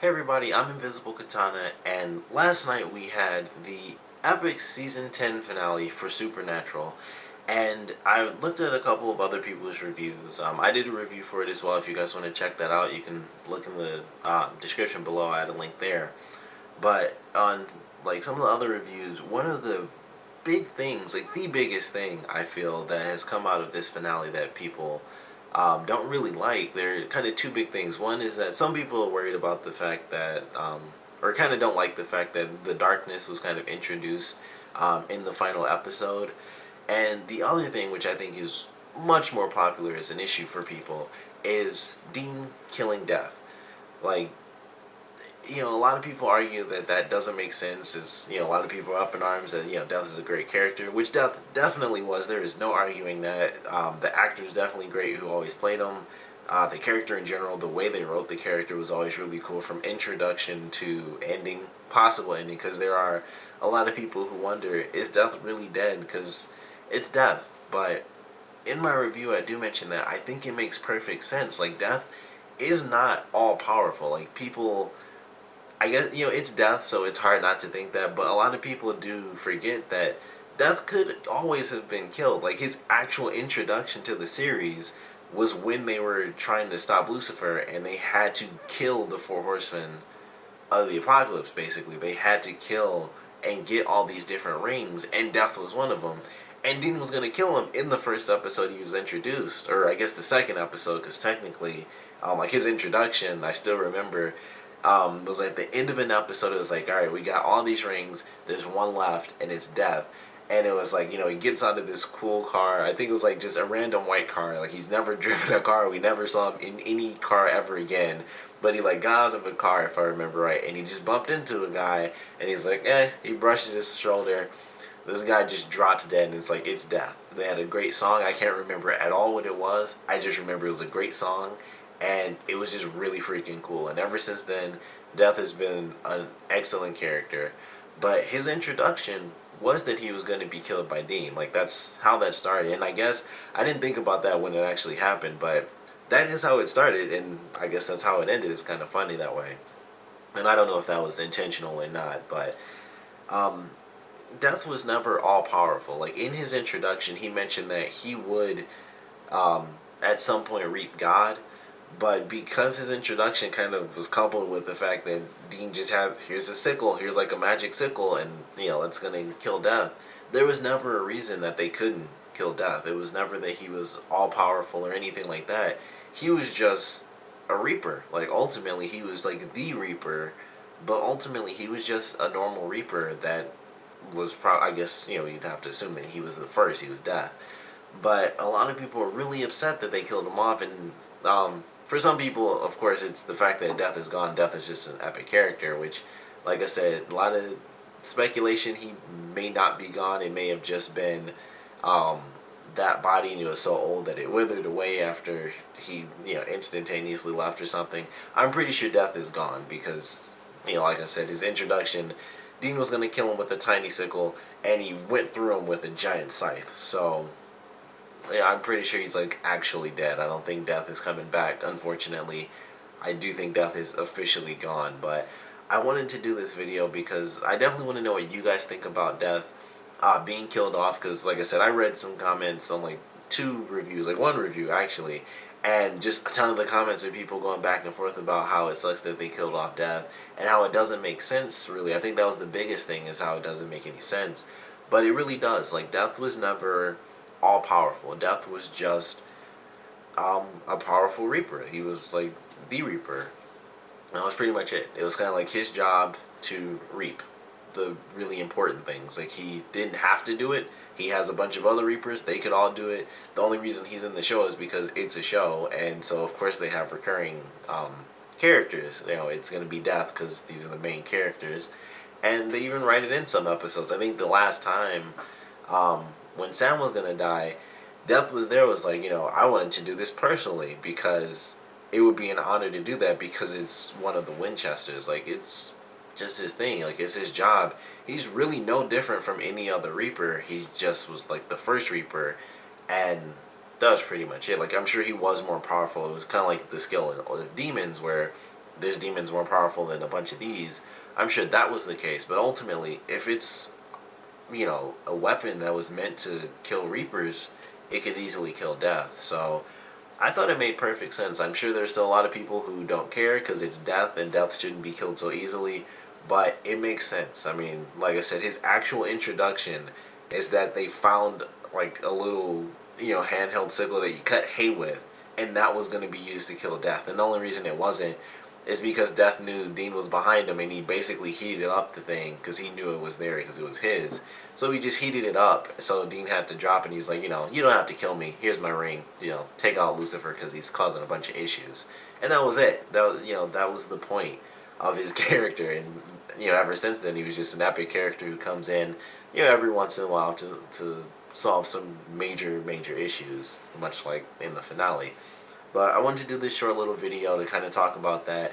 Hey everybody, I'm Invisible Katana, and last night we had the epic season 10 finale for Supernatural, and I looked at a couple of other people's reviews. I did a review for it as well. If you guys want to check that out, you can look in the description below. I had a link there. But on like some of the other reviews, one of the big things, like the biggest thing I feel that has come out of this finale that people don't really like. There are kind of two big things. One is that some people are worried about the fact that, or kind of don't like the fact that the darkness was kind of introduced in the final episode. And the other thing, which I think is much more popular as an issue for people, is Dean killing Death. Like, a lot of people argue that that doesn't make sense. It's, a lot of people are up in arms that, Death is a great character, which Death definitely was. There is no arguing that. The actor is definitely great who always played him. The character in general, the way they wrote the character was always really cool from introduction to ending, possible ending, because there are a lot of people who wonder, is Death really dead? Because it's Death. But in my review, I do mention that I think it makes perfect sense. Like, Death is not all powerful. Like, people, I guess, it's Death, so it's hard not to think that, but a lot of people do forget that Death could always have been killed. Like, his actual introduction to the series was when they were trying to stop Lucifer, and they had to kill the Four Horsemen of the Apocalypse, basically. They had to kill and get all these different rings, and Death was one of them. And Dean was going to kill him in the first episode he was introduced, or I guess the second episode, because technically, like his introduction, I still remember, was like the end of an episode. It was like, all right, we got all these rings. There's one left, and it's Death. And it was like, he gets out of this cool car. I think it was like just a random white car. Like, he's never driven a car. We never saw him in any car ever again. But he like got out of a car, if I remember right, and he just bumped into a guy, and he's like, he brushes his shoulder. This guy just drops dead, and it's like, it's Death. They had a great song. I can't remember at all what it was. I just remember it was a great song, and it was just really freaking cool. And ever since then, Death has been an excellent character. But his introduction was that he was going to be killed by Dean. Like, that's how that started. And I guess I didn't think about that when it actually happened, but that is how it started, and I guess that's how it ended. It's kind of funny that way. And I don't know if that was intentional or not, but um, Death was never all powerful. Like, in his introduction, he mentioned that he would at some point reap God, but because his introduction kind of was coupled with the fact that Dean just had, here's a sickle, here's like a magic sickle, and that's gonna kill Death, there was never a reason that they couldn't kill Death. It was never that he was all powerful or anything like that. He was just a Reaper. Like, ultimately, he was like the Reaper, but ultimately he was just a normal Reaper that was I guess, you'd have to assume that he was the first, he was Death. But a lot of people were really upset that they killed him off, and for some people, of course, it's the fact that Death is gone. Death is just an epic character, which, like I said, a lot of speculation, he may not be gone. It may have just been that body, and it was so old that it withered away after he, instantaneously left or something. I'm pretty sure Death is gone because, like I said, his introduction, Dean was going to kill him with a tiny sickle, and he went through him with a giant scythe. So, yeah, I'm pretty sure he's like actually dead. I don't think Death is coming back, unfortunately. I do think Death is officially gone, but I wanted to do this video because I definitely want to know what you guys think about Death being killed off, because like I said, I read some comments on like two reviews, like one review actually, and just a ton of the comments of people going back and forth about how it sucks that they killed off Death and how it doesn't make sense, really. I think that was the biggest thing, is how it doesn't make any sense. But it really does. Like, Death was never all powerful. Death was just a powerful Reaper. He was like the Reaper. And that was pretty much it. It was kind of like his job to reap the really important things. Like, he didn't have to do it. He has a bunch of other Reapers. They could all do it. The only reason he's in the show is because it's a show, and so of course they have recurring characters. It's going to be Death because these are the main characters, and they even write it in some episodes. I think the last time when Sam was going to die, Death was there, was like, I wanted to do this personally because it would be an honor to do that, because it's one of the Winchesters. Like, it's just his thing. Like, it's his job. He's really no different from any other Reaper. He just was like the first Reaper, and that was pretty much it. Like, I'm sure he was more powerful. It was kind of like the skill of demons, where this demon's more powerful than a bunch of these. I'm sure that was the case, but ultimately, if it's, you know, a weapon that was meant to kill Reapers, it could easily kill Death. So I thought it made perfect sense. I'm sure there's still a lot of people who don't care because it's Death and Death shouldn't be killed so easily, but it makes sense. I mean, like I said, his actual introduction is that they found like a little, you know, handheld sickle that you cut hay with, and that was going to be used to kill Death. And the only reason it wasn't is because Death knew Dean was behind him, and he basically heated up the thing because he knew it was there because it was his. So he just heated it up. So Dean had to drop, and he's like, you know, you don't have to kill me. Here's my ring. You know, take out Lucifer because he's causing a bunch of issues. And that was it. That was, you know, that was the point of his character. And you know, ever since then, he was just an epic character who comes in, you know, every once in a while to solve some major issues, much like in the finale. But I wanted to do this short little video to kind of talk about that.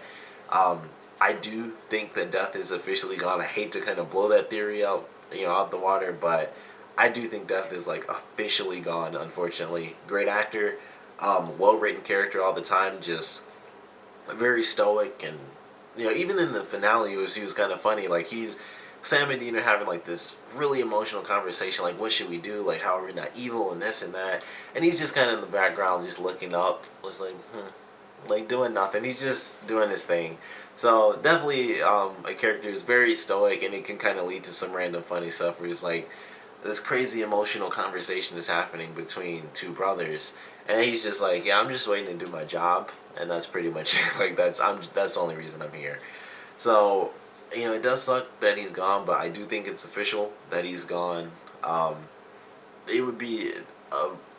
I do think that Death is officially gone. I hate to kind of blow that theory out, you know, out the water, but I do think Death is like officially gone, unfortunately. Great actor, well-written character all the time, just very stoic, and you know, even in the finale, he was kind of funny. Like Sam and Dean are having like this really emotional conversation, like what should we do, like how are we not evil and this and that, and he's just kind of in the background just looking up, was like like doing nothing. He's just doing his thing. So definitely a character who's very stoic, and it can kind of lead to some random funny stuff where it's like this crazy emotional conversation is happening between two brothers, and he's just like, yeah, I'm just waiting to do my job, and that's pretty much it. Like that's the only reason I'm here. So you know, it does suck that he's gone, but I do think it's official that he's gone. It would be,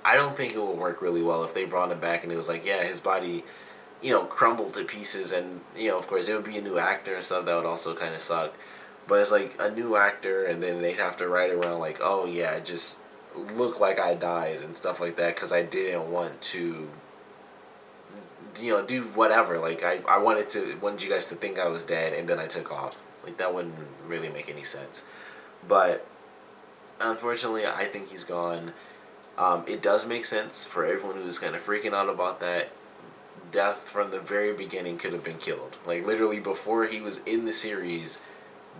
I don't think it would work really well if they brought him back and it was like, yeah, his body, you know, crumbled to pieces, and you know, of course, it would be a new actor and stuff. That would also kind of suck. But it's like a new actor, and then they'd have to write around like, oh yeah, it just looked like I died and stuff like that because I didn't want to, you know, do whatever. Like I wanted you guys to think I was dead, and then I took off. Like that wouldn't really make any sense. But unfortunately, I think he's gone. It does make sense for everyone who's kind of freaking out about that. Death from the very beginning could have been killed. Like literally before he was in the series,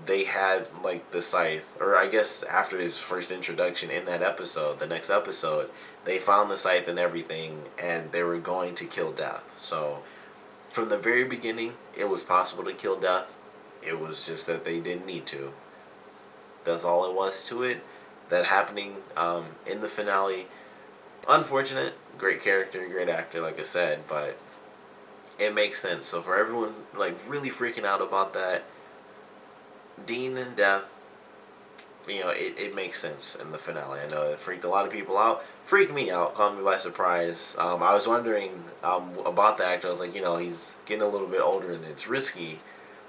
they had like the scythe, or I guess after his first introduction in that episode, the next episode, they found the scythe and everything, and they were going to kill Death. So from the very beginning, it was possible to kill Death. It was just that they didn't need to. That's all it was to it. That happening in the finale, unfortunate. Great character, great actor, like I said, but it makes sense. So for everyone like really freaking out about that, Dean and Death, you know, it makes sense in the finale. I know it freaked a lot of people out. Freaked me out, caught me by surprise. I was wondering about the actor. I was like, you know, he's getting a little bit older and it's risky.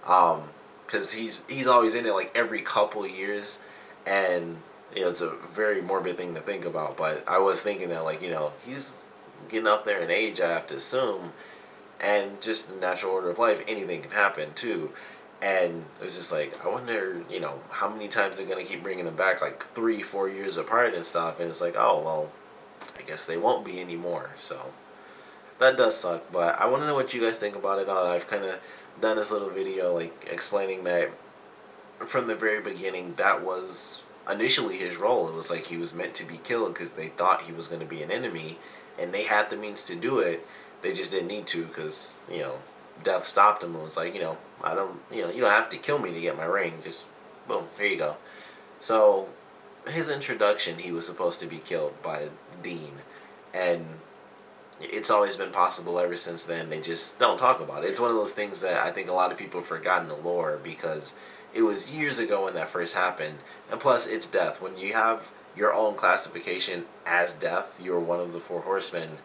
Because he's always in it like every couple years, and you know, it's a very morbid thing to think about. But I was thinking that, like, you know, he's getting up there in age, I have to assume, and just the natural order of life, anything can happen too. And it was just like, I wonder, you know, how many times they're gonna keep bringing him back, like 3-4 years apart and stuff. And it's like, oh well, I guess they won't be anymore. So that does suck. But I want to know what you guys think about it. I've kind of done this little video like explaining that from the very beginning, that was initially his role. It was like he was meant to be killed because they thought he was going to be an enemy, and they had the means to do it. They just didn't need to because, you know, Death stopped him and was like, you know, I don't, you know, you don't have to kill me to get my ring. Just boom, here you go. So his introduction, he was supposed to be killed by Dean, and it's always been possible ever since then. They just don't talk about it. It's one of those things that I think a lot of people have forgotten the lore because it was years ago when that first happened. And plus, it's Death. When you have your own classification as Death, you're one of the four horsemen.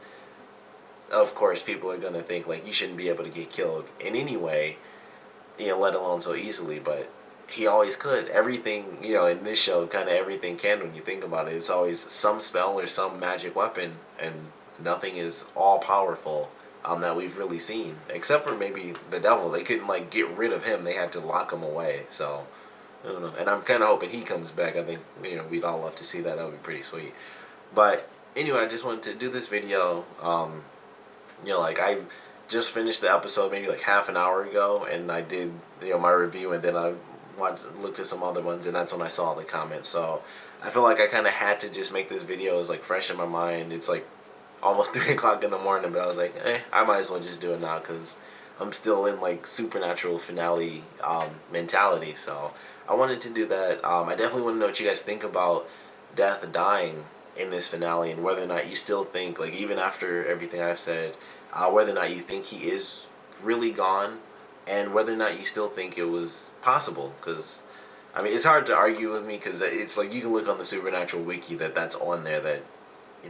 Of course, people are going to think, like, you shouldn't be able to get killed in any way, you know, let alone so easily. But he always could. Everything, you know, in this show, kind of everything can when you think about it. It's always some spell or some magic weapon, and nothing is all powerful that we've really seen, except for maybe the devil. They couldn't like get rid of him; they had to lock him away. So I don't know, and I'm kind of hoping he comes back. I think, you know, we'd all love to see that. That would be pretty sweet. But anyway, I just wanted to do this video. You know, like just finished the episode maybe like half an hour ago, and I did my review, and then I looked at some other ones, and that's when I saw the comments. So I feel like I kind of had to just make this video. It's like fresh in my mind. It's like almost 3 o'clock in the morning, but I was like, I might as well just do it now because I'm still in like Supernatural finale mentality. So I wanted to do that. I definitely want to know what you guys think about Death dying in this finale, and whether or not you still think, like, even after everything I've said, whether or not you think he is really gone, and whether or not you still think it was possible. Because I mean, it's hard to argue with me because it's like you can look on the Supernatural wiki that's on there that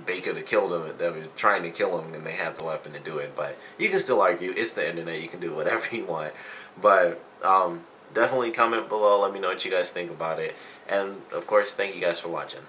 they could have killed him. They were trying to kill him, and they had the weapon to do it. But you can still argue. It's the internet. You can do whatever you want. But definitely comment below. Let me know what you guys think about it. And of course, thank you guys for watching.